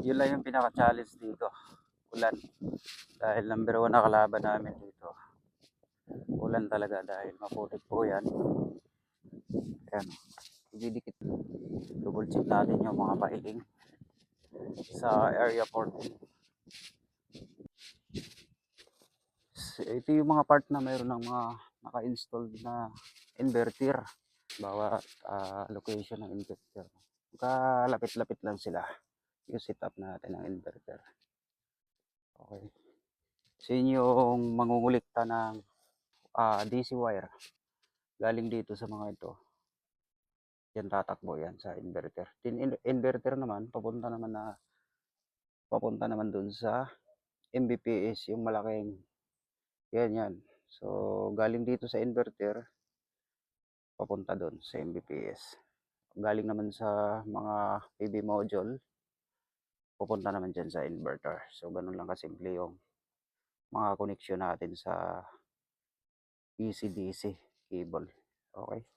Yun lang yung pinaka-challenge dito, ulan. Dahil number 1 na kalaban namin dito, ulan talaga dahil maputik po yan. Ayan, ididikit. Double check natin yung mga pailing sa area 14. Ito yung mga part na mayroon ng mga naka-installed na inverter. Bawat location ng inverter. Kalapit-lapit lang sila yung setup natin ng inverter. Okay. So yun yung mangungulikta ng DC wire galing dito sa mga ito. Yan tatakbo yan sa inverter. Inverter naman papunta naman dun sa MBPS, yung malaking yan. So galing dito sa inverter papunta doon sa MBPS. Galing naman sa mga PV module pupunta naman dyan sa inverter. So ganun lang kasimple yung mga connection natin sa DC-DC cable. Okay.